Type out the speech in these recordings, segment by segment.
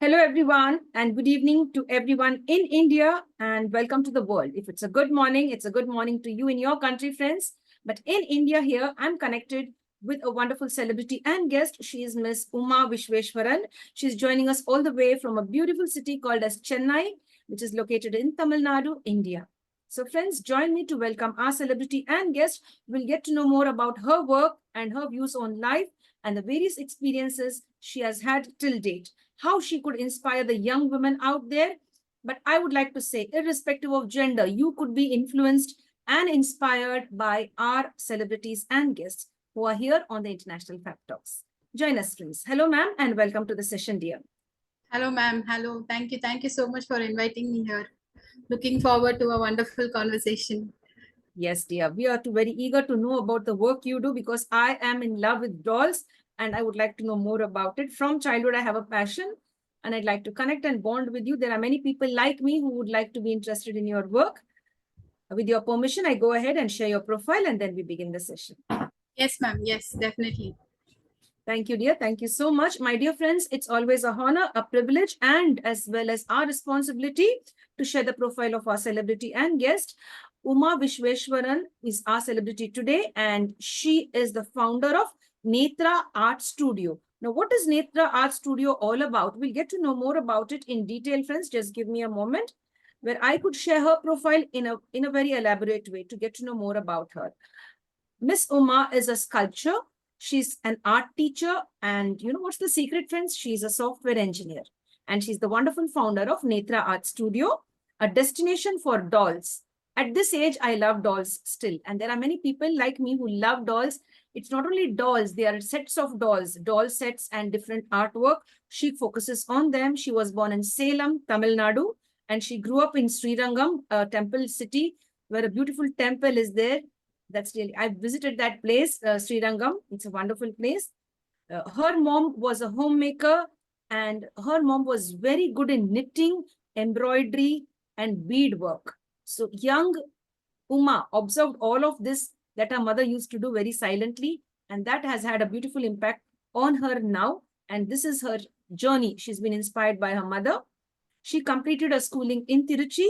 Hello, everyone, and good evening to everyone in India, and welcome to the world. If it's a good morning, it's a good morning to you in your country, friends. But in India here, I'm connected with a wonderful celebrity and guest. She is Miss Uma Visweshwaran. She's joining us all the way from a beautiful city called as Chennai, which is located in Tamilnadu, India. So friends, join me to welcome our celebrity and guest. We'll get to know more about her work and her views on life and the various experiences she has had till date, how she could inspire the young women out there. But I would like to say, irrespective of gender, you could be influenced and inspired by our celebrities and guests who are here on the International Fabtalks. Join us, friends. Hello, ma'am, and welcome to the session, dear. Hello, ma'am. Hello. Thank you. Thank you so much for inviting me here. Looking forward to a wonderful conversation. Yes, dear. We are very eager to know about the work you do because I am in love with dolls and I would like to know more about it. From childhood, I have a passion and I'd like to connect and bond with you. There are many people like me who would like to be interested in your work. With your permission, I go ahead and share your profile and then we begin the session. Yes, ma'am. Yes, definitely. Thank you, dear. Thank you so much. My dear friends, it's always a honor, a privilege, and as well as our responsibility to share the profile of our celebrity and guest. Uma Visweshwaran is our celebrity today, and she is the founder of Nethra Art Studio. Now, what is Nethra Art Studio all about? We'll get to know more about it in detail, friends. Just give me a moment where I could share her profile in a very elaborate way to get to know more about her. Miss Uma is a sculptor. She's an art teacher. And you know what's the secret, friends? She's a software engineer. And she's the wonderful founder of Nethra Art Studio, a destination for dolls. At this age, I love dolls still. And there are many people like me who love dolls. It's not only dolls, there are sets of dolls, doll sets and different artwork. She focuses on them. She was born in Salem, Tamilnadu, and she grew up in Srirangam, a temple city, where a beautiful temple is there. That's really, I visited that place, Srirangam. It's a wonderful place. Her mom was a homemaker and her mom was very good in knitting, embroidery, and bead work. So young Uma observed all of this that her mother used to do very silently, and that has had a beautiful impact on her now. And this is her journey. She's been inspired by her mother. She completed her schooling in Trichy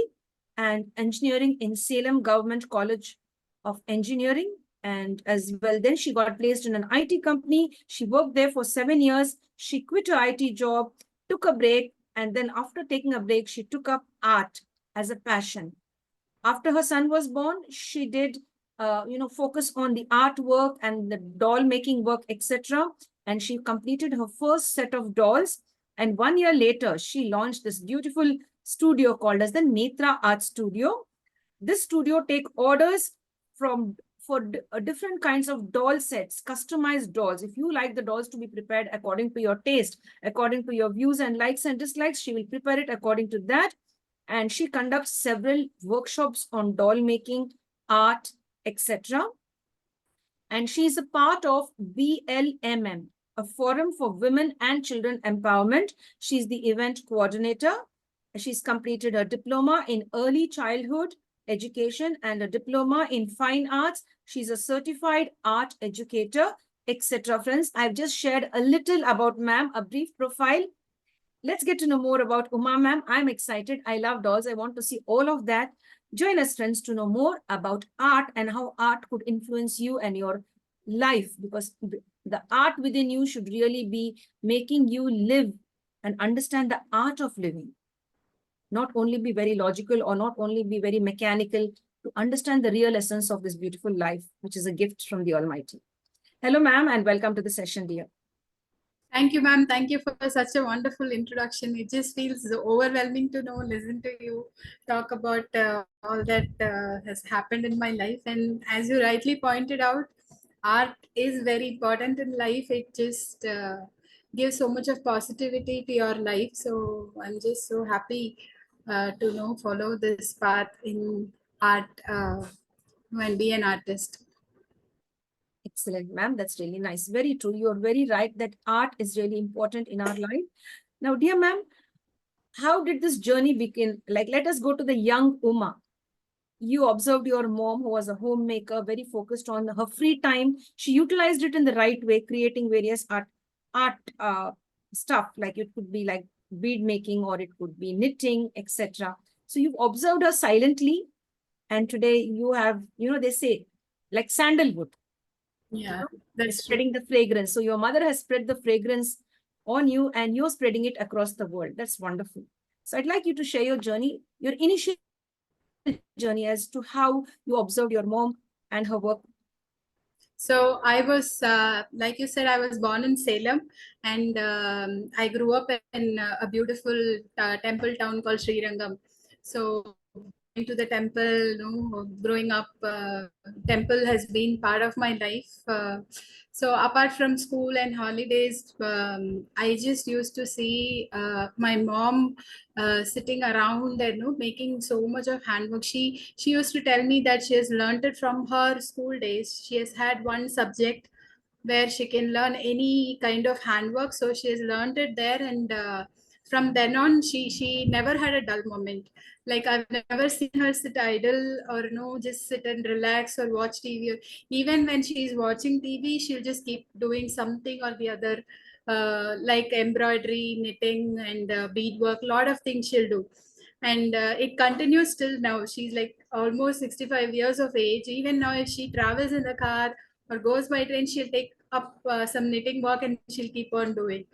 and engineering in Salem Government College of Engineering. And as well, then she got placed in an IT company. She worked there for 7 years. She quit her IT job, took a break, and then after taking a break, she took up art as a passion. After her son was born, she did, focus on the artwork and the doll making work, etc. And she completed her first set of dolls. And 1 year later, she launched this beautiful studio called as the Nethra Art Studio. This studio take orders for different kinds of doll sets, customized dolls. If you like the dolls to be prepared according to your taste, according to your views and likes and dislikes, she will prepare it according to that. And she conducts several workshops on doll making, art, etc. And she is a part of BLMM, a forum for women and children empowerment. She's the event coordinator. She's completed her diploma in early childhood education and a diploma in fine arts. She's a certified art educator, etc. Friends, I've just shared a little about ma'am, a brief profile. Let's get to know more about Uma ma'am. I'm excited. I love dolls. I want to see all of that. Join us, friends, to know more about art and how art could influence you and your life, because the art within you should really be making you live and understand the art of living. Not only be very logical or not only be very mechanical, to understand the real essence of this beautiful life, which is a gift from the Almighty. Hello, ma'am, and welcome to the session, dear. Thank you, ma'am. Thank you for such a wonderful introduction. It just feels overwhelming to listen to you talk about all that has happened in my life. And as you rightly pointed out, art is very important in life. It just gives so much of positivity to your life. So I'm just so happy to follow this path in art and be an artist. Excellent, ma'am. That's really nice. Very true. You're very right that art is really important in our life. Now, dear ma'am, how did this journey begin? Like, let us go to the young Uma. You observed your mom, who was a homemaker, very focused on her free time. She utilized it in the right way, creating various art stuff. Like it could be like bead making, or it could be knitting, etc. So you've observed her silently, and today you have, they say, like sandalwood, Yeah, is that's true. spreading the fragrance. So your mother has spread the fragrance on you, and you're spreading it across the world. That's wonderful. So I'd like you to share your journey, your initial journey as to how you observed your mom and her work. So I was, like you said, I was born in Salem, and I grew up in a beautiful temple town called Srirangam. So going to the temple, growing up, temple has been part of my life. So apart from school and holidays, I just used to see my mom sitting around and making so much of handwork. She used to tell me that she has learned it from her school days. She has had one subject where she can learn any kind of handwork, so she has learned it there, and from then on she never had a dull moment. Like, I've never seen her sit idle, or just sit and relax or watch TV. Even when she's watching TV, she'll just keep doing something or the other, like embroidery, knitting, and beadwork. A lot of things she'll do, and it continues till now. She's like almost 65 years of age. Even now, if she travels in the car or goes by train, she'll take up some knitting work and she'll keep on doing.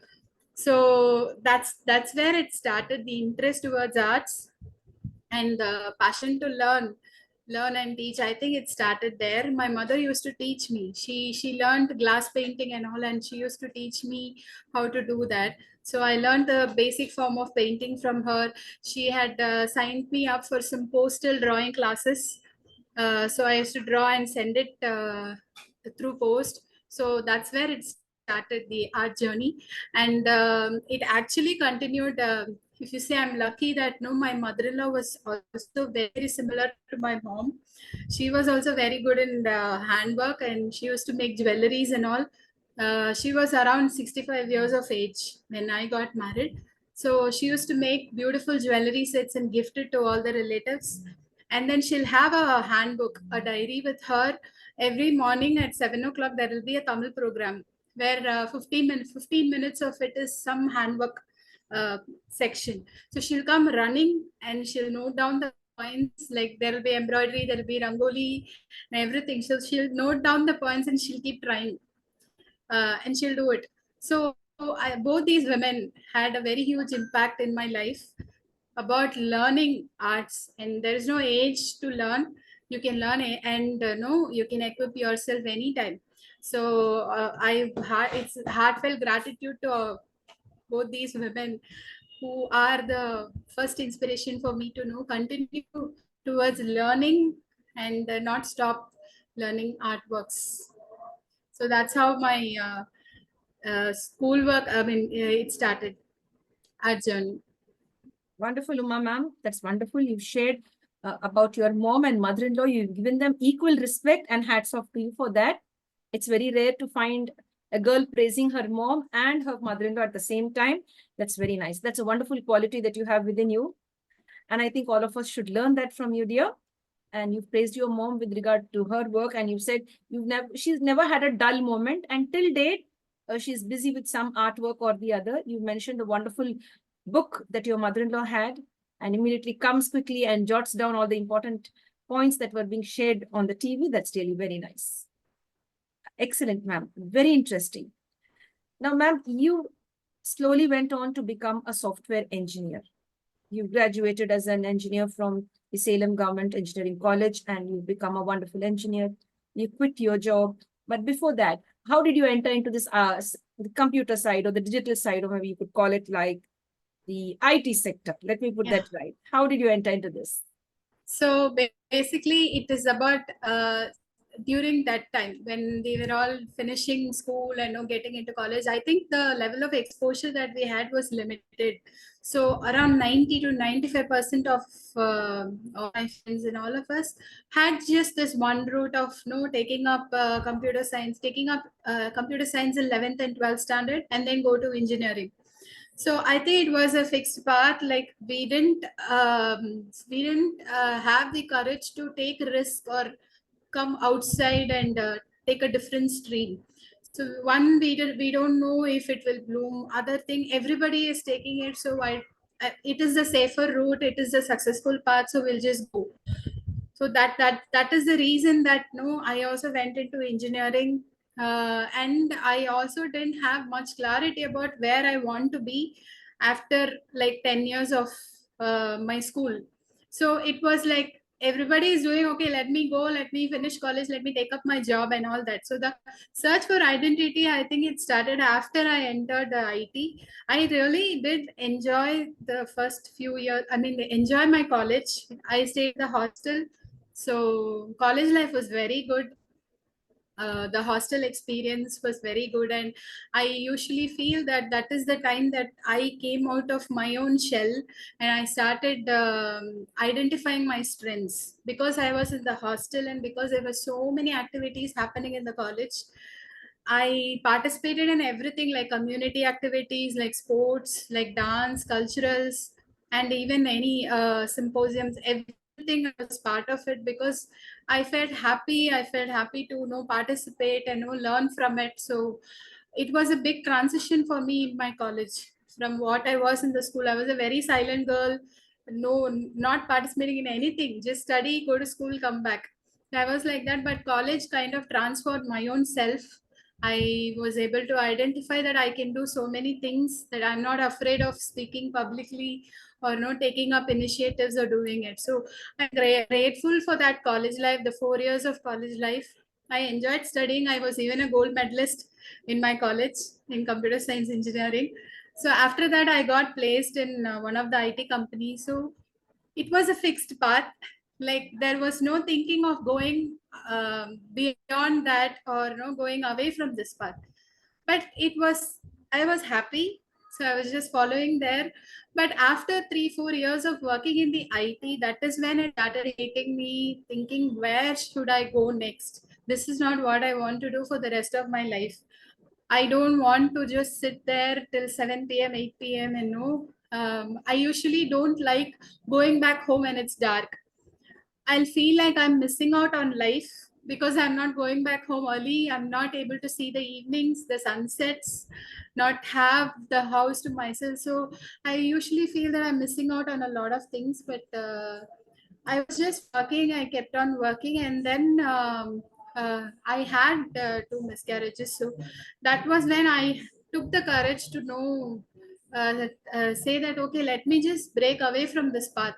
So that's where it started, the interest towards arts and the passion to learn and teach. I think it started there. My mother used to teach me. She learned glass painting and all, and she used to teach me how to do that. So I learned the basic form of painting from her. She had signed me up for some postal drawing classes. So I used to draw and send it through post. So that's where it started, the art journey, and it actually continued. If you say, I'm lucky that no, my mother-in-law was also very similar to my mom. She was also very good in the handwork, and she used to make jewelries and all. She was around 65 years of age when I got married. So she used to make beautiful jewelry sets and gift it to all the relatives. And then she'll have a handbook, a diary with her. Every morning at 7 o'clock, there will be a Tamil program where 15 minutes of it is some handwork section. So she'll come running and she'll note down the points. Like, there will be embroidery, there will be rangoli and everything. So she'll note down the points and she'll keep trying, and she'll do it. So both these women had a very huge impact in my life about learning arts, and there is no age to learn. You can learn it, and no, you can equip yourself anytime. So it's heartfelt gratitude to both these women, who are the first inspiration for me to continue towards learning and not stop learning artworks. So that's how my schoolwork, it started, art journey. Wonderful, Uma ma'am. That's wonderful. You've shared about your mom and mother-in-law. You've given them equal respect, and hats off to you for that. It's very rare to find a girl praising her mom and her mother-in-law at the same time. That's very nice. That's a wonderful quality that you have within you. And I think all of us should learn that from you, dear. And you've praised your mom with regard to her work, and you said she's never had a dull moment, and till date she's busy with some artwork or the other. You mentioned the wonderful book that your mother-in-law had, and immediately comes quickly and jots down all the important points that were being shared on the TV. That's really very nice. Excellent, ma'am. Very interesting. Now, ma'am, you slowly went on to become a software engineer. You graduated as an engineer from the Salem Government Engineering College, and you've become a wonderful engineer. You quit your job. But before that, how did you enter into this the computer side, or the digital side, or maybe you could call it like the IT sector? Let me put Yeah. that right. How did you enter into this? So basically, it is about during that time when we were all finishing school and getting into college. I think the level of exposure that we had was limited. So around 90 to 95% of all my friends and all of us had just this one route of taking up computer science, taking up computer science in 11th and 12th standard, and then go to engineering. So I think it was a fixed path. Like, we didn't have the courage to take risk or come outside and take a different stream. So one, we don't know if it will bloom. Other thing, everybody is taking it, so it is the safer route, it is the successful path, so we'll just go. So that is the reason that no, I also went into engineering, and I also didn't have much clarity about where I want to be after like 10 years of my school. So it was like everybody is doing okay, let me go, let me finish college, let me take up my job and all that. So the search for identity, I think it started after I entered the IT. I really did enjoy the first few years. I mean, enjoy my college. I stayed in the hostel, so college life was very good. The hostel experience was very good, and I usually feel that that is the time that I came out of my own shell, and I started identifying my strengths, because I was in the hostel and because there were so many activities happening in the college. I participated in everything, like community activities, like sports, like dance, culturals, and even any symposiums. Everything I was part of it, because I felt happy. I felt happy to participate and learn from it. So it was a big transition for me in my college from what I was in the school. I was a very silent girl, no, not participating in anything, just study, go to school, come back. I was like that, but college kind of transformed my own self. I was able to identify that I can do so many things, that I'm not afraid of speaking publicly or taking up initiatives or doing it. So I'm grateful for that college life, the 4 years of college life. I enjoyed studying. I was even a gold medalist in my college in computer science engineering. So after that, I got placed in one of the IT companies. So it was a fixed path. Like there was no thinking of going beyond that, or going away from this path. But I was happy. So I was just following there. But after 3-4 years of working in the IT, that is when it started hitting me, thinking, where should I go next? This is not what I want to do for the rest of my life. I don't want to just sit there till 7 p.m., 8 p.m. and I usually don't like going back home when it's dark. I'll feel like I'm missing out on life because I'm not going back home early. I'm not able to see the evenings, the sunsets, not have the house to myself. So I usually feel that I'm missing out on a lot of things. But I was just working. I kept on working, and then I had two miscarriages. So that was when I took the courage to say that okay, let me just break away from this path.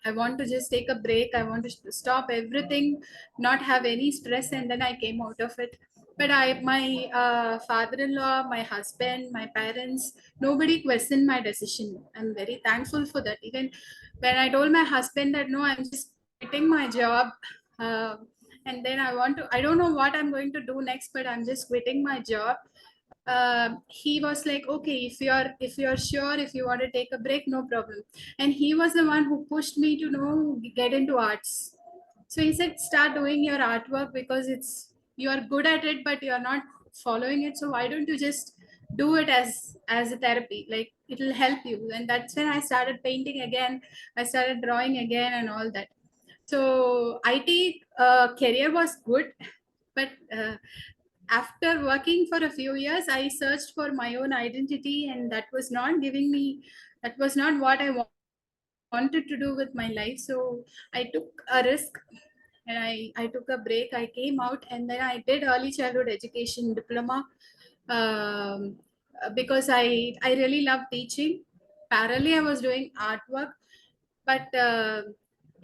I want to just take a break. I want to stop everything, not have any stress, and then I came out of it. But my father-in-law, my husband, my parents, nobody questioned my decision. I'm very thankful for that. Even when I told my husband that no, I'm just quitting my job, uh, and then I don't know what I'm going to do next, but I'm just quitting my job. He was like, okay, if you're sure, if you want to take a break, no problem. And he was the one who pushed me to get into arts. So he said, start doing your artwork, because you are good at it, but you're not following it. So why don't you just do it as a therapy? Like it'll help you. And that's when I started painting again. I started drawing again and all that. So IT career was good, but after working for a few years, I searched for my own identity, and that was not what I wanted to do with my life. So I took a risk, and I took a break. I came out, and then I did early childhood education diploma, because I really love teaching. Parallelly, I was doing artwork, but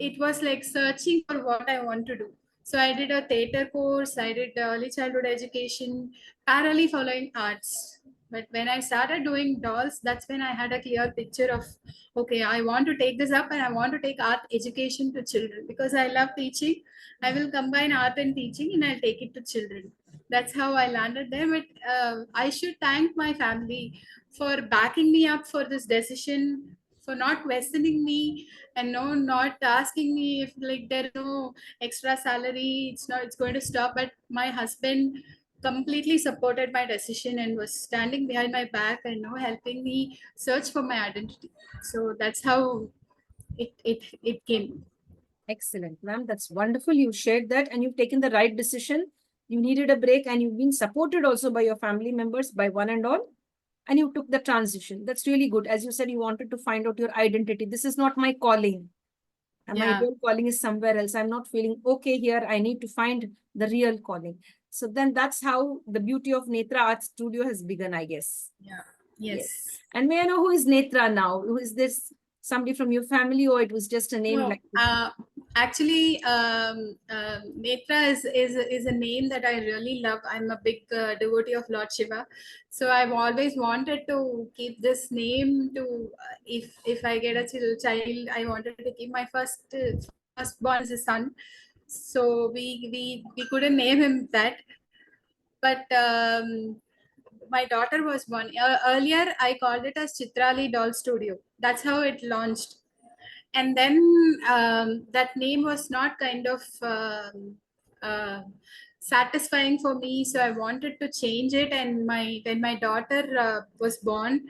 it was like searching for what I want to do. So I did a theater course, I did early childhood education, parallelly following arts. But when I started doing dolls, that's when I had a clear picture of, okay, I want to take this up and I want to take art education to children because I love teaching. I will combine art and teaching and I'll take it to children. That's how I landed there. But I should thank my family for backing me up for this decision, for not questioning me, and not asking me if like there is no extra salary, it's going to stop. But my husband completely supported my decision and was standing behind my back and helping me search for my identity. So that's how it came. Excellent, ma'am. That's wonderful. You shared that and you've taken the right decision. You needed a break and you've been supported also by your family members, by one and all. And you took the transition. That's really good. As you said, you wanted to find out your identity. This is not my calling. And my Yeah. real calling is somewhere else. I'm not feeling okay here. I need to find the real calling. So then that's how the beauty of Nethra Art Studio has begun, I guess. Yeah. Yes. Yes. And may I know who is Nethra now? Who is this? Somebody from your family, or it was just a name No, like? actually, Netra is a name that I really love. I'm a big devotee of Lord Shiva, so I've always wanted to keep this name. To if I get a child, I wanted to keep my firstborn as a son. So we couldn't name him that, but my daughter was born. Earlier, I called it as Chitrali Doll Studio. That's how it launched. And then that name was not kind of uh, satisfying for me, so I wanted to change it. And when my daughter was born,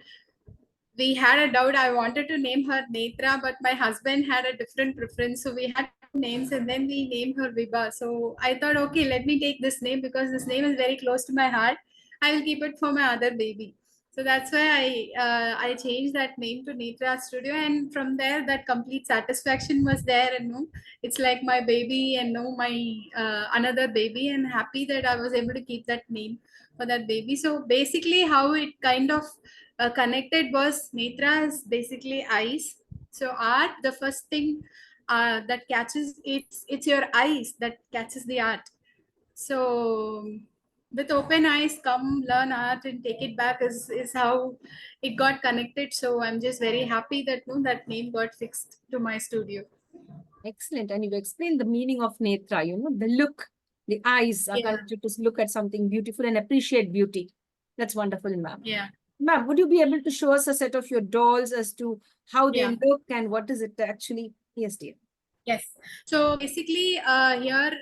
we had a doubt. I wanted to name her Netra, but my husband had a different preference. So we had two names and then we named her Vibha. So I thought, okay, let me take this name because this name is very close to my heart. I will keep it for my other baby. So that's why I changed that name to Nethra Studio, and from there that complete satisfaction was there, and no, it's like my baby, and no, my another baby, and happy that I was able to keep that name for that baby. So basically, how it kind of connected was Netra is basically eyes. So art, the first thing that catches it's your eyes that catches the art. So with open eyes, come learn art and take it back is how it got connected. So I'm just very happy that no, that name got fixed to my studio. Excellent. And you've explained the meaning of Netra, the look, the eyes are Yeah, connected to look at something beautiful and appreciate beauty. That's wonderful, ma'am. yeah, Ma'am, would you be able to show us a set of your dolls as to how they yeah. look and what is it actually? Yes, dear. Yes. So basically, here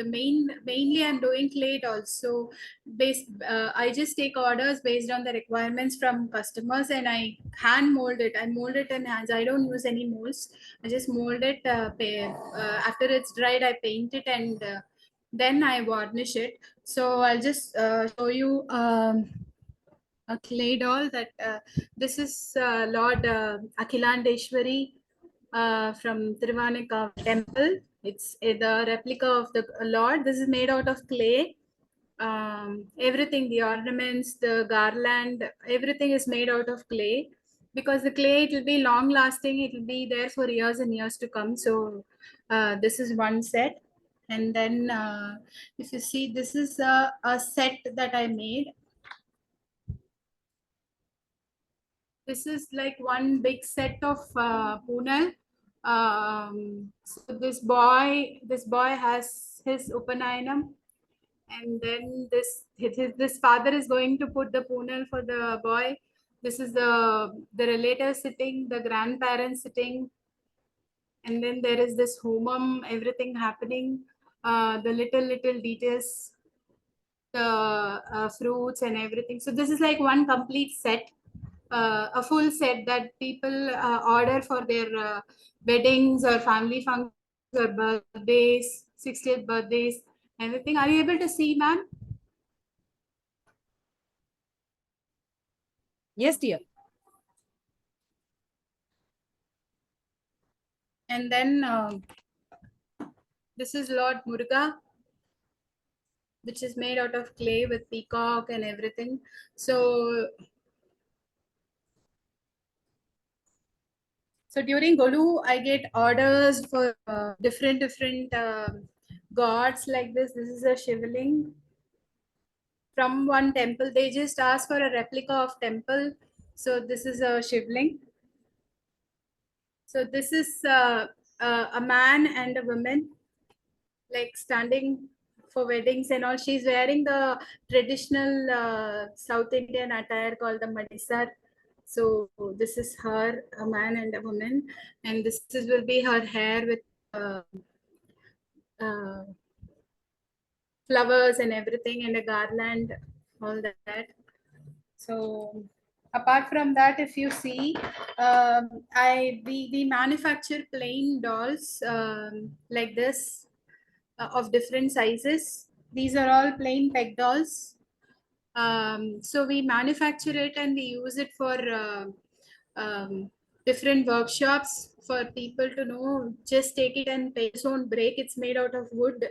mainly I'm doing clay dolls. So I just take orders based on the requirements from customers, and I hand mold it. I mold it in hands. I don't use any molds. I just mold it. After it's dried, I paint it, and then I varnish it. So I'll just show you a clay doll that this is Lord Akhilandeshwari from Tiruvanekkavu temple. It's the replica of the Lord. This is made out of clay. Everything, the ornaments, the garland, everything is made out of clay, because the clay, it will be long lasting. It will be there for years and years to come. So this is one set. And then if you see, this is a set that I made. This is like one big set of Poonal. So this boy has his Upanayanam, and then this father is going to put the Poonal for the boy. This is the relative sitting, the grandparents sitting, and then there is this homam, everything happening, the little details, the fruits and everything. So this is like one complete set, a full set that people order for their weddings or family functions or birthdays, 60th birthdays, everything. Are you able to see, ma'am? Yes, dear. And then this is Lord Muruga, which is made out of clay with peacock and everything. So during Golu, I get orders for different gods like this. This is a shivling from one temple. They just ask for a replica of temple. So this is a shivling. So this is a man and a woman, like standing for weddings and all. She's wearing the traditional South Indian attire called the Madisar. So this is her, a man and a woman, and will be her hair with uh, uh, flowers and everything, and a garland, all that. So apart from that, if you see, we manufacture plain dolls like this of different sizes. These are all plain peg dolls. So we manufacture it and we use it for um, different workshops for people to know. Just take it and paint. It won't break. It's made out of wood.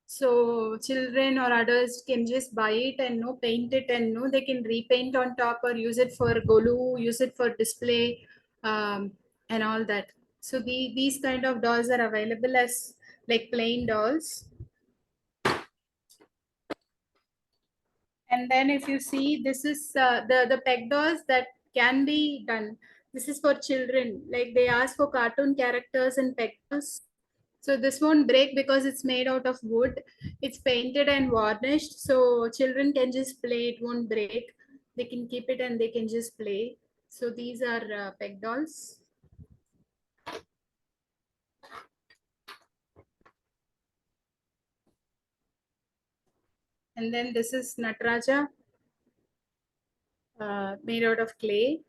So children or adults can just buy it and no paint it and no they can repaint on top or use it for golu, use it for display, and all that. So these kind of dolls are available as like plain dolls. And then if you see, this is the peg dolls that can be done. This is for children. Like they ask for cartoon characters and peg dolls. So this won't break because it's made out of wood. It's painted and varnished. So children can just play. It won't break. They can keep it and they can just play. So these are peg dolls. And then this is Nataraja, made out of clay.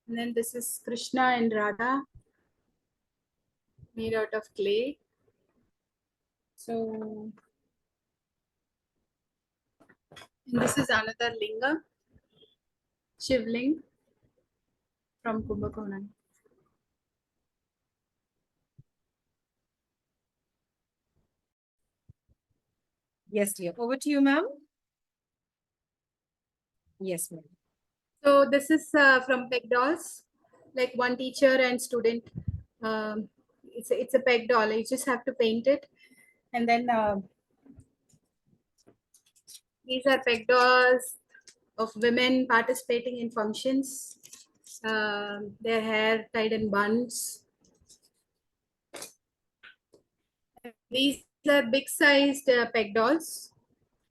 And then this is Krishna and Radha, made out of clay. So and this is another linga, Shivling from Kumbakonam. Yes, dear. Over to you, ma'am. Yes, ma'am. So this is from peg dolls, like one teacher and student. It's a peg doll. You just have to paint it, and then these are peg dolls of women participating in functions. Their hair tied in buns. These are big sized peg dolls.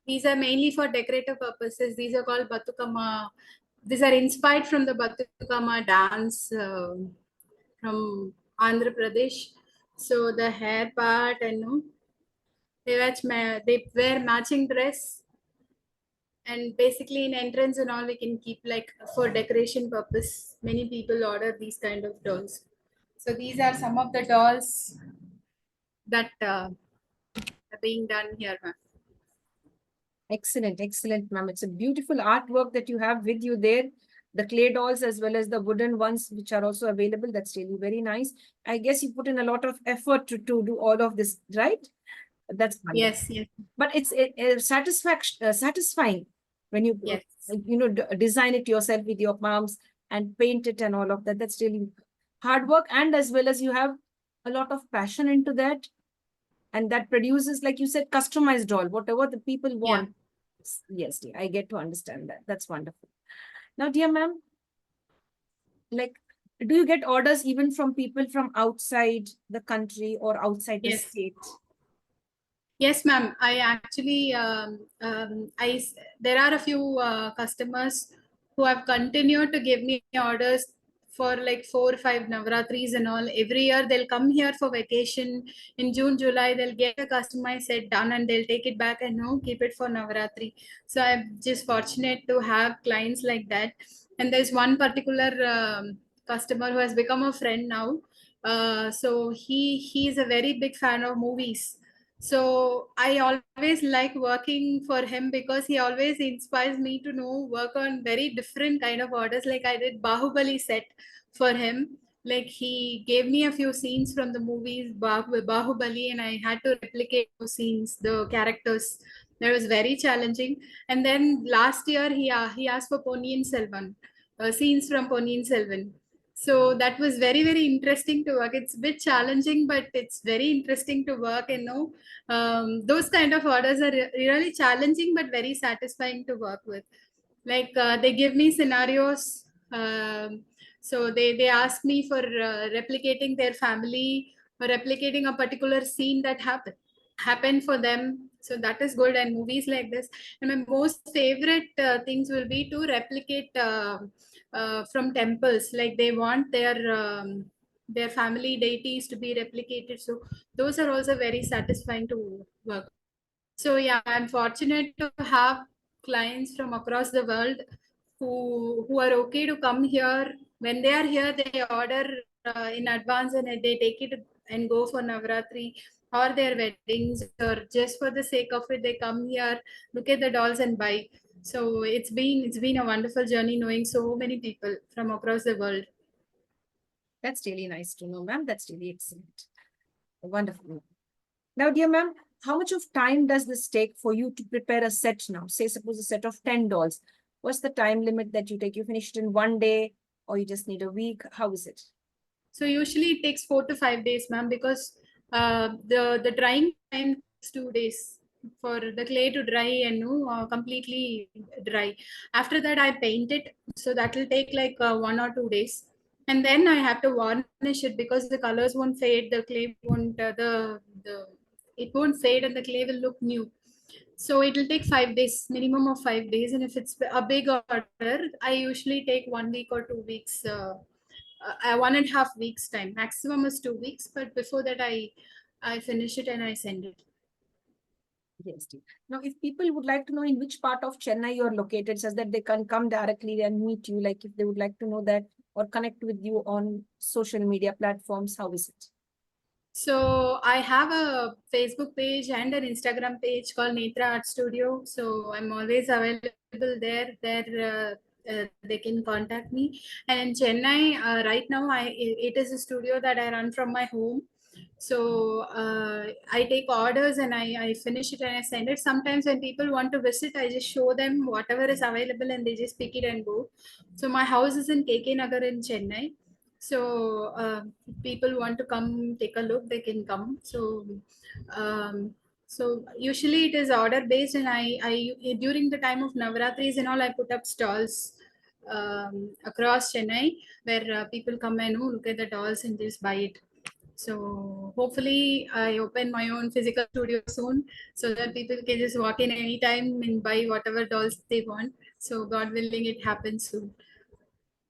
These are mainly for decorative purposes. These are called Batukama. These are inspired from the Batukama dance from Andhra Pradesh. So the hair part and they wear matching dress, and basically in entrance and all we can keep like for decoration purpose. Many people order these kind of dolls. So these are some of the dolls that are being done here. Excellent, excellent, ma'am. It's a beautiful artwork that you have with you there. The clay dolls as well as the wooden ones, which are also available. That's really very nice. I guess you put in a lot of effort to do all of this, right? That's fine. Yes, yes, But it's satisfying when you yes. design it yourself with your palms and paint it and all of that. That's really hard work, and as well as you have a lot of passion into that, and that produces, like you said, customized doll, whatever the people want. Yes, dear, I get to understand that. That's wonderful. Now, dear ma'am, like, do you get orders even from people from outside the country or outside the Yes. state? Yes, ma'am. I actually, there are a few customers who have continued to give me orders for like 4 or 5 Navratris and all. Every year they'll come here for vacation. In June, July, they'll get a customized set done and they'll take it back and keep it for Navratri. So I'm just fortunate to have clients like that. And there's one particular customer who has become a friend now. So he's a very big fan of movies. So I always like working for him because he always inspires me to work on very different kind of orders. Like I did Bahubali set for him. Like he gave me a few scenes from the movies Bahubali, and I had to replicate those scenes, the characters. That was very challenging. And then last year he asked for Ponniyin Selvan, scenes from Ponniyin Selvan. So that was very, very interesting to work. It's a bit challenging, but it's very interesting to work. Those kind of orders are really challenging, but very satisfying to work with. Like they give me scenarios. So they ask me for replicating their family or replicating a particular scene that happened for them. So that is good. And movies like this. And my most favorite things will be to replicate from temples. Like they want their family deities to be replicated. So those are also very satisfying to work. So yeah, I'm fortunate to have clients from across the world who are okay to come here. When they are here, they order in advance and they take it and go for Navratri. or their weddings, or just for the sake of it, they come here, look at the dolls and buy. So it's been a wonderful journey knowing so many people from across the world. That's really nice to know, ma'am. That's really excellent. Wonderful. Now, dear ma'am, how much of time does this take for you to prepare a set now? Say, suppose a set of 10 dolls. What's the time limit that you take? You finish it in one day or you just need a week? How is it? So usually it takes 4 to 5 days, ma'am, because the drying time takes 2 days for the clay to dry and completely dry. After that, I paint it, so that will take like 1 or 2 days, and then I have to varnish it because the colors won't fade, the clay won't the it won't fade, and the clay will look new. So it will take 5 days, minimum of 5 days, and if it's a big order, I usually take 1 week or 2 weeks. 1.5 weeks time, maximum is 2 weeks, but before that I finish it and I send it. Yes, dear. Now, if people would like to know in which part of Chennai you're located, so that they can come directly and meet you, like if they would like to know that or connect with you on social media platforms, how is it? So I have a Facebook page and an Instagram page called Nethra Art Studio. So I'm always available there. They can contact me. And in Chennai, right now, it is a studio that I run from my home. So I take orders and I finish it and I send it. Sometimes when people want to visit, I just show them whatever is available and they just pick it and go. So my house is in KK Nagar in Chennai. So people want to come take a look, they can come. Um, so usually it is order based, and I during the time of Navratris and all, I put up stalls across Chennai where people come and look at the dolls and just buy it. So hopefully I open my own physical studio soon, so that people can just walk in anytime and buy whatever dolls they want. So God willing, it happens soon.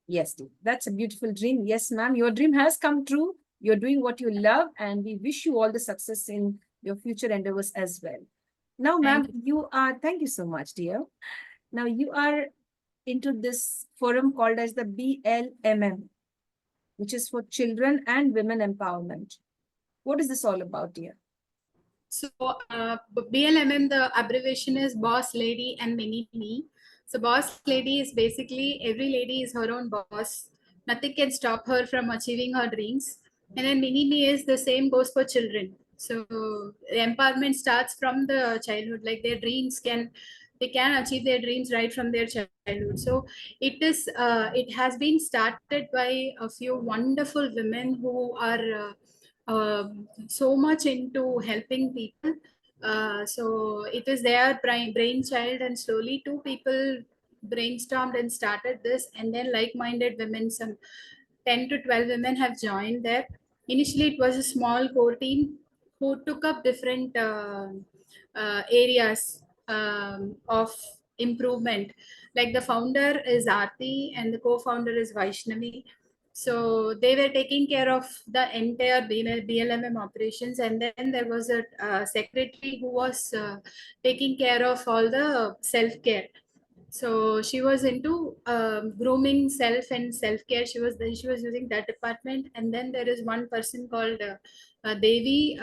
Yes, dear. That's a beautiful dream. Yes, ma'am. Your dream has come true. You're doing what you love, and we wish you all the success in your future endeavors as well. Now, Thank ma'am, you. thank you so much, dear. Now, you are into this forum called as the BLMM, which is for children and women empowerment. What is this all about, dear? So BLMM, the abbreviation is Boss Lady and Mini Me. So Boss Lady is basically every lady is her own boss. Nothing can stop her from achieving her dreams. And then Mini Me is the same goes for children. So empowerment starts from the childhood. Like their dreams they can achieve their dreams right from their childhood. So it has been started by a few wonderful women who are so much into helping people. So it is their brainchild, and slowly two people brainstormed and started this, and then like-minded women, some 10 to 12 women have joined there. Initially, it was a small core team who took up different areas of improvement. Like the founder is Aarti and the co-founder is Vaishnavi. So they were taking care of the entire BLMM operations, and then there was a secretary who was taking care of all the self-care. So she was into grooming self and self-care. She was using that department. And then there is one person called Devi.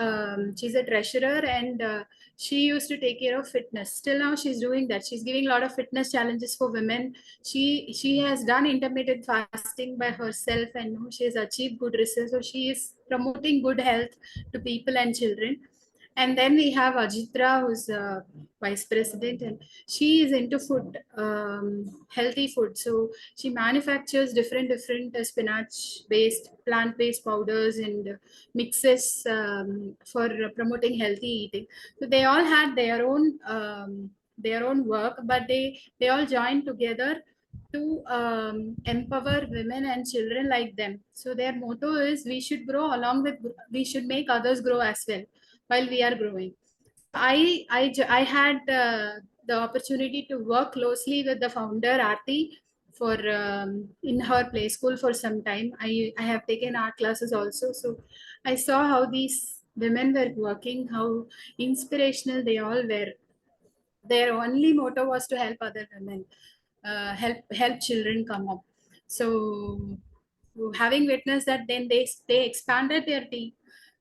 She's a treasurer, and she used to take care of fitness. Still now she's doing that. She's giving a lot of fitness challenges for women. She has done intermittent fasting by herself, and she has achieved good results. So she is promoting good health to people and children. And then we have Ajitra, who's vice president, and she is into food, healthy food. So she manufactures different spinach based, plant based powders and mixes for promoting healthy eating. So they all had their own work, but they all joined together to empower women and children like them. So their motto is, we should grow along with, we should make others grow as well while we are growing. So I had the opportunity to work closely with the founder Aarti for in her play school for some time. I have taken art classes also, so I saw how these women were working, how inspirational they all were. Their only motto was to help other women, help children come up. So having witnessed that, then they expanded their team.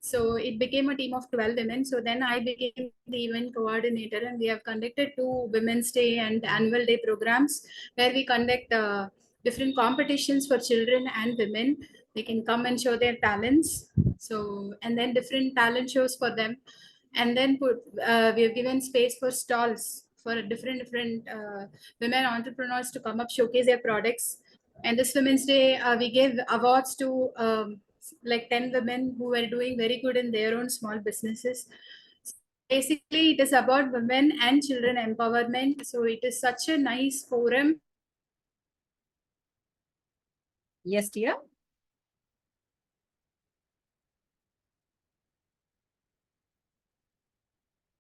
So it became a team of 12 women. So then I became the event coordinator, and we have conducted 2 Women's Day and Annual Day programs where we conduct different competitions for children and women. They can come and show their talents. So, and then different talent shows for them. And then we have given space for stalls for different women entrepreneurs to come up, showcase their products. And this Women's Day, we gave awards to like 10 women who were doing very good in their own small businesses. So basically, it is about women and children empowerment. So it is such a nice forum. Yes, dear.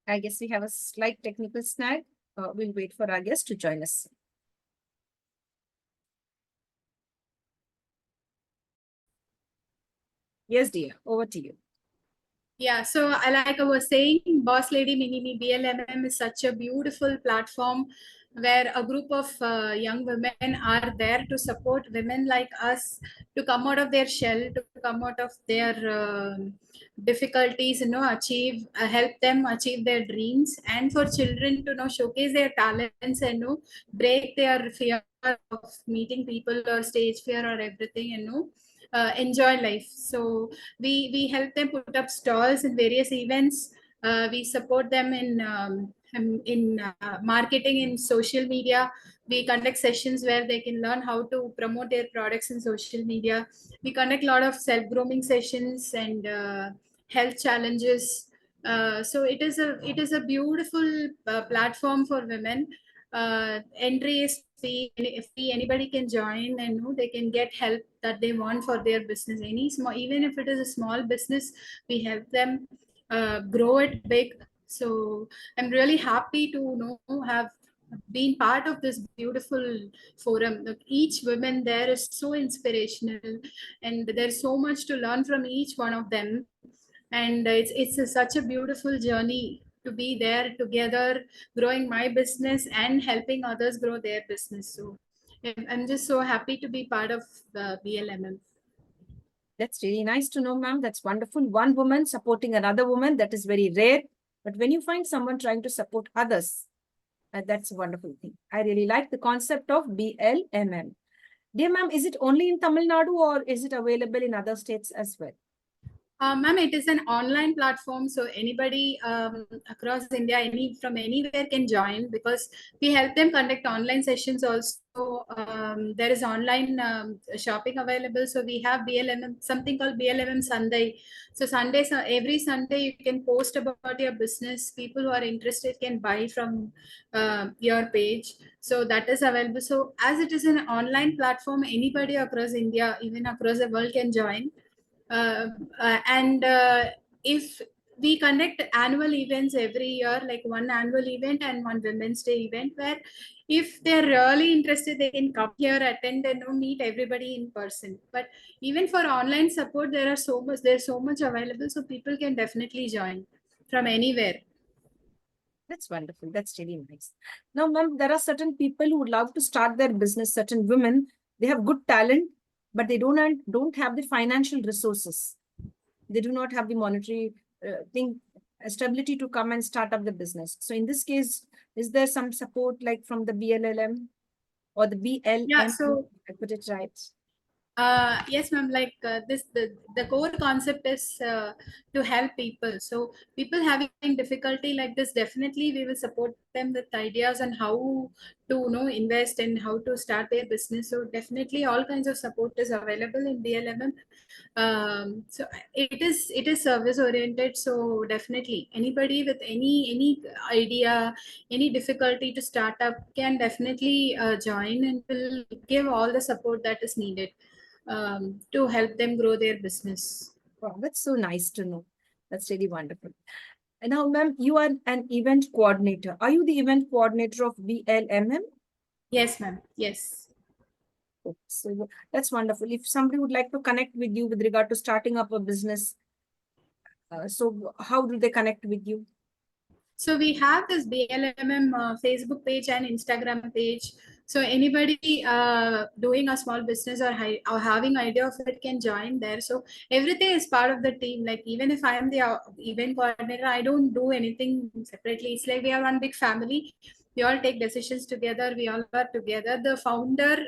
I guess we have a slight technical snag. We'll wait for our guest to join us. Yes, dear. Over to you. Yeah, so like I was saying, Boss Lady Mini Me BLMM is such a beautiful platform where a group of young women are there to support women like us to come out of their shell, to come out of their difficulties, achieve, help them achieve their dreams, and for children to showcase their talents and break their fear of meeting people or stage fear or everything, enjoy life. So we help them put up stalls in various events. We support them in marketing in social media. We conduct sessions where they can learn how to promote their products in social media. We conduct a lot of self grooming sessions and health challenges. So it is a beautiful platform for women. Entry is free. Anybody can join, and they can get help that they want for their business. Any small, even if it is a small business, we help them grow it big. So I'm really happy to have been part of this beautiful forum. Like, each woman there is so inspirational, and there's so much to learn from each one of them. And such a beautiful journey to be there together, growing my business and helping others grow their business. So I'm just so happy to be part of the BLMM. That's really nice to know, ma'am. That's wonderful. One woman supporting another woman, that is very rare. But when you find someone trying to support others, that's a wonderful thing. I really like the concept of BLMM. Dear ma'am, is it only in Tamil Nadu or is it available in other states as well? Ma'am, it is an online platform, so anybody across India, from anywhere can join, because we help them conduct online sessions also. There is online shopping available, so we have BLMM, something called BLMM Sunday. So Sundays, every Sunday you can post about your business. People who are interested can buy from your page. So that is available. So as it is an online platform, anybody across India, even across the world, can join. And if we conduct annual events every year, like one annual event and one Women's Day event, where if they're really interested, they can come here, attend, and meet everybody in person. But even for online support, there's so much available, so people can definitely join from anywhere. That's wonderful. That's really nice. Now, ma'am, there are certain people who would love to start their business, certain women, they have good talent, but they don't have the financial resources. They do not have the monetary stability to come and start up the business. So in this case, is there some support like from the BLLM or the Yeah, BLM? so I put it right. yes, ma'am. Like the core concept is to help people. So people having difficulty like this, definitely we will support them with ideas on how to invest and how to start their business. So definitely all kinds of support is available in BLMM. So it is service oriented. So definitely anybody with any idea, any difficulty to start up can definitely join, and will give all the support that is needed to help them grow their business. Wow, that's so nice to know. That's really wonderful. And now, ma'am, you are an event coordinator. Are you the event coordinator of BLMM? Yes, ma'am. Yes. So that's wonderful. If somebody would like to connect with you with regard to starting up a business, so how do they connect with you? So we have this BLMM Facebook page and Instagram page. So anybody doing a small business or having idea of it can join there. So everything is part of the team. Like even if I am the event coordinator, I don't do anything separately. It's like we are one big family. We all take decisions together. We all are together. The founder,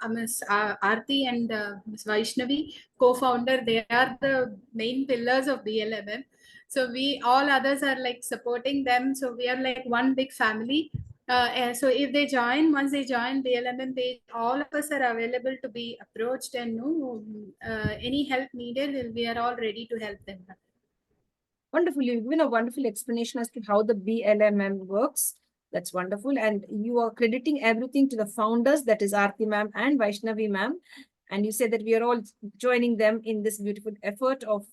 Ms. Aarti and Ms. Vaishnavi, co-founder, they are the main pillars of BLMM. So we all others are like supporting them. So we are like one big family. So if they join, once they join the LMM page, all of us are available to be approached, and any help needed, we are all ready to help them. Wonderful. You've given a wonderful explanation as to how the BLMM works. That's wonderful. And you are crediting everything to the founders, that is Aarti ma'am and Vaishnavi ma'am. And you said that we are all joining them in this beautiful effort of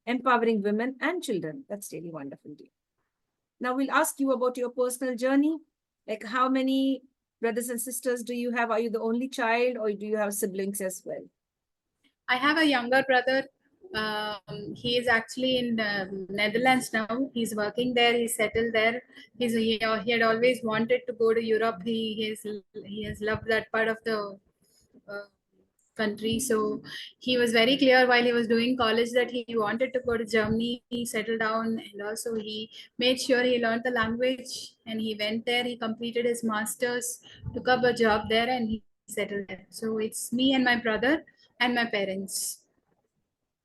empowering women and children. That's really wonderful, dear. Now we'll ask you about your personal journey. Like how many brothers and sisters do you have? Are you the only child or do you have siblings as well? I have a younger brother. He is actually in Netherlands now. He's working there. He's settled there. He had always wanted to go to Europe. He has loved that part of the uh, country. So he was very clear while he was doing college that he wanted to go to Germany. He settled down, and also he made sure he learned the language, and he went there. He completed his masters, took up a job there, and he settled there. So it's me and my brother and my parents.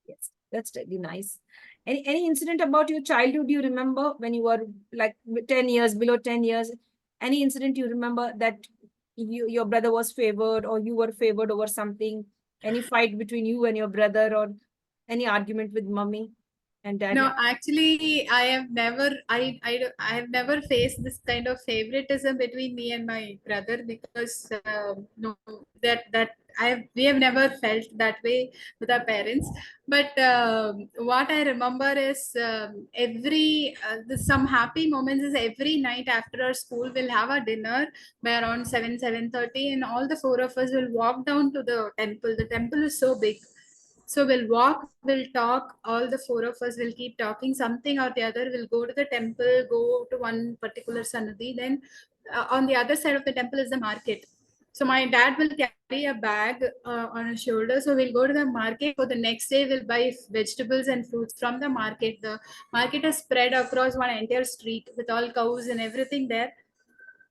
Yes, that's really nice. Any incident about your childhood you remember when you were like 10 years, below 10 years? Any incident you remember that your brother was favored or you were favored over something? Any fight between you and your brother or any argument with mommy and No, daddy? actually, I have never faced this kind of favoritism between me and my brother, because no, we have never felt that way with our parents. But what I remember is some happy moments is every night after our school we'll have a dinner by around 7:30, and all the four of us will walk down to the temple. The temple is so big. So we'll walk, we'll talk, all the four of us will keep talking something or the other. We'll go to the temple, go to one particular Sanadi. Then on the other side of the temple is the market. So my dad will carry a bag on his shoulder. So we'll go to the market. For the next day, we'll buy vegetables and fruits from the market. The market is spread across one entire street with all cows and everything there.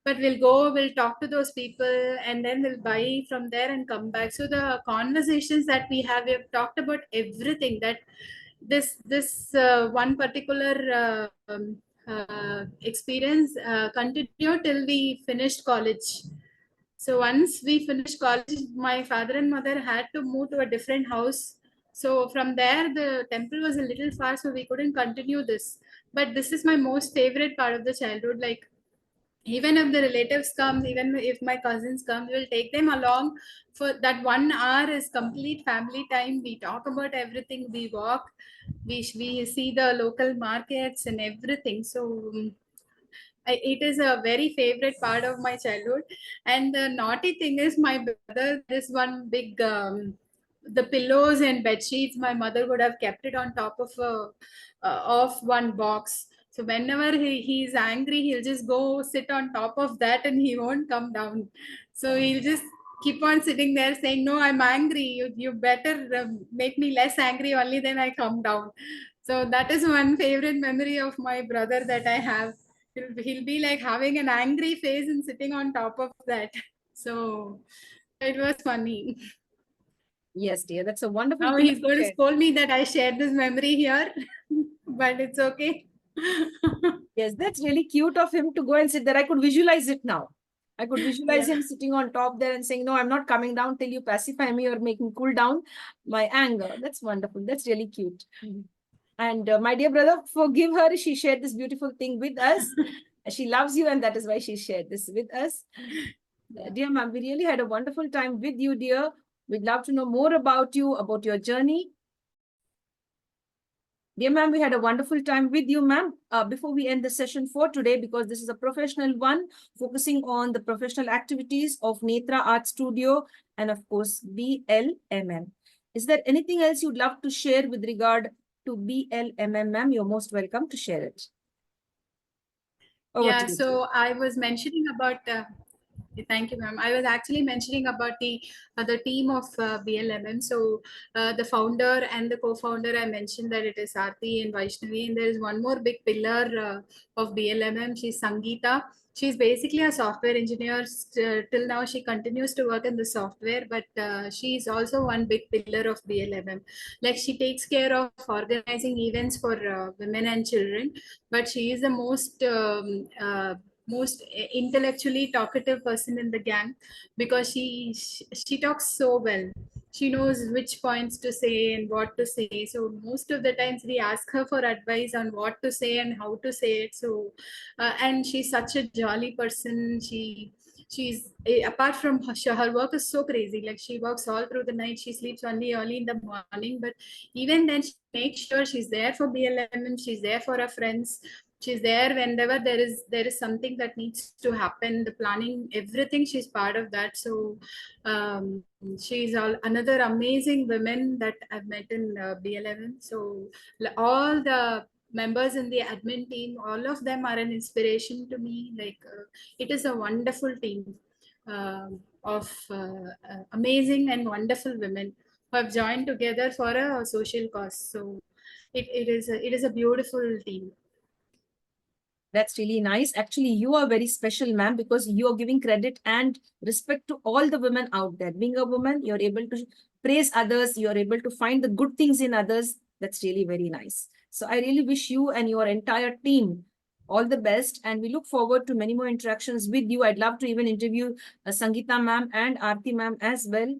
But we'll talk to those people, and then we'll buy from there and come back. So the conversations that we have talked about everything, that this one particular experience continued till we finished college. So once we finished college, my father and mother had to move to a different house. So from there, the temple was a little far, so we couldn't continue this. But this is my most favorite part of the childhood. Like, even if the relatives come, even if my cousins come, we'll take them along. For that 1 hour is complete family time. We talk about everything, we walk, we see the local markets and everything. So it is a very favorite part of my childhood. And the naughty thing is, my brother, this one big the pillows and bed sheets, my mother would have kept it on top of one box. So whenever he's angry, he'll just go sit on top of that and he won't come down. So he'll just keep on sitting there saying, "No, I'm angry. You better make me less angry, only then I come down." So that is one favorite memory of my brother that I have. He'll be like having an angry face and sitting on top of that. So it was funny. Yes, dear. That's a wonderful Now thing he's to going to share. scold me that I shared this memory here, but it's okay. Yes, that's really cute of him to go and sit there. I could visualize it now. I could visualize Yeah. him sitting on top there and saying, "No, I'm not coming down till you pacify me or make me cool down my anger." That's wonderful. That's really cute. And my dear brother, forgive her. She shared this beautiful thing with us. She loves you, and that is why she shared this with us. Yeah. Dear ma'am, we really had a wonderful time with you, dear. We'd love to know more about you, about your journey. Dear ma'am, we had a wonderful time with you, ma'am. Before we end the session for today, because this is a professional one, focusing on the professional activities of Nethra Art Studio and, of course, BLMM. Is there anything else you'd love to share with regard to BLMM, ma'am? You're most welcome to share it. Over to Yeah. you. So I was mentioning about Thank you, ma'am. I was actually mentioning about the team of BLMM. So the founder and the co-founder, I mentioned that it is Aarti and Vaishnavi, and there is one more big pillar of BLMM. She's Sangeeta. She's basically a software engineer. Till now, she continues to work in the software, but she's also one big pillar of BLMM. Like, she takes care of organizing events for women and children, but she is the most intellectually talkative person in the gang, because she talks so well. She knows which points to say and what to say. So most of the times we ask her for advice on what to say and how to say it. So and she's such a jolly person. She's apart from her work is so crazy. Like, she works all through the night, she sleeps only early in the morning, but even then she makes sure she's there for BLMM, she's there for her friends, she's there whenever there is something that needs to happen, the planning, everything, she's part of that. So she's another amazing woman that I've met in BLMM. So all the members in the admin team, all of them are an inspiration to me. Like, it is a wonderful team of amazing and wonderful women who have joined together for a social cause. So it is a beautiful team. That's really nice. Actually, you are very special, ma'am, because you are giving credit and respect to all the women out there. Being a woman, you're able to praise others, you're able to find the good things in others. That's really very nice. So I really wish you and your entire team all the best. And we look forward to many more interactions with you. I'd love to even interview Sangeeta ma'am and Aarti ma'am as well.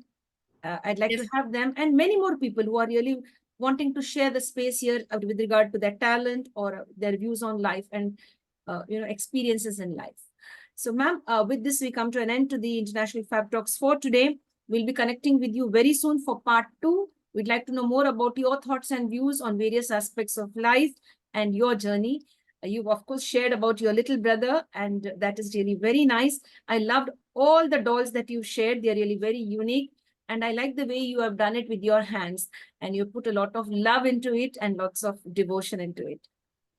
I'd like Yes. to have them and many more people who are really wanting to share the space here with regard to their talent or their views on life and experiences in life. So, ma'am, with this, we come to an end to the International Fab Talks for today. We'll be connecting with you very soon for part 2. We'd like to know more about your thoughts and views on various aspects of life and your journey. You've, of course, shared about your little brother, and that is really very nice. I loved all the dolls that you shared. They're really very unique. And I like the way you have done it with your hands, and you put a lot of love into it and lots of devotion into it.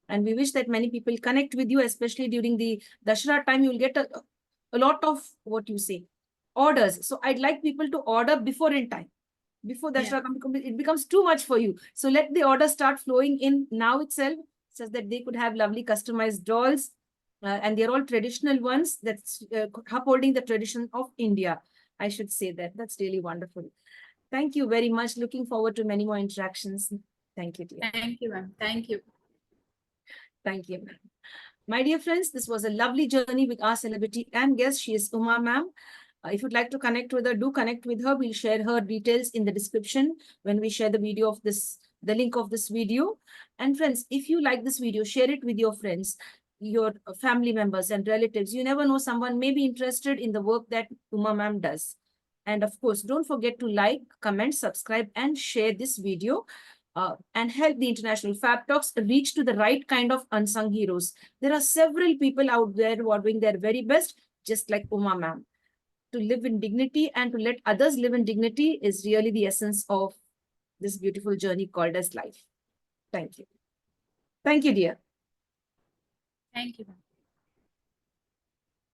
And we wish that many people connect with you, especially during the Dashera time. You will get a lot of, what you say, orders. So I'd like people to order before in time. Before Dashera it becomes too much for you. So let the order start flowing in now itself, so that they could have lovely customized dolls. And they're all traditional ones that's upholding the tradition of India. I should say that. That's really wonderful. Thank you very much. Looking forward to many more interactions. Thank you, dear. Thank you, ma'am. Thank you. Thank you, ma'am. My dear friends, this was a lovely journey with our celebrity and guest. She is Uma, ma'am. If you'd like to connect with her, do connect with her. We'll share her details in the description when we share the video of this, the link of this video. And friends, if you like this video, share it with your friends, your family members and relatives. You never know, someone may be interested in the work that Uma ma'am does. And of course, don't forget to like, comment, subscribe, and share this video. And help the International Fab Talks reach to the right kind of unsung heroes. There are several people out there who are doing their very best, just like Uma ma'am. To live in dignity and to let others live in dignity is really the essence of this beautiful journey called as life. Thank you. Thank you, dear. Thank you, ma'am.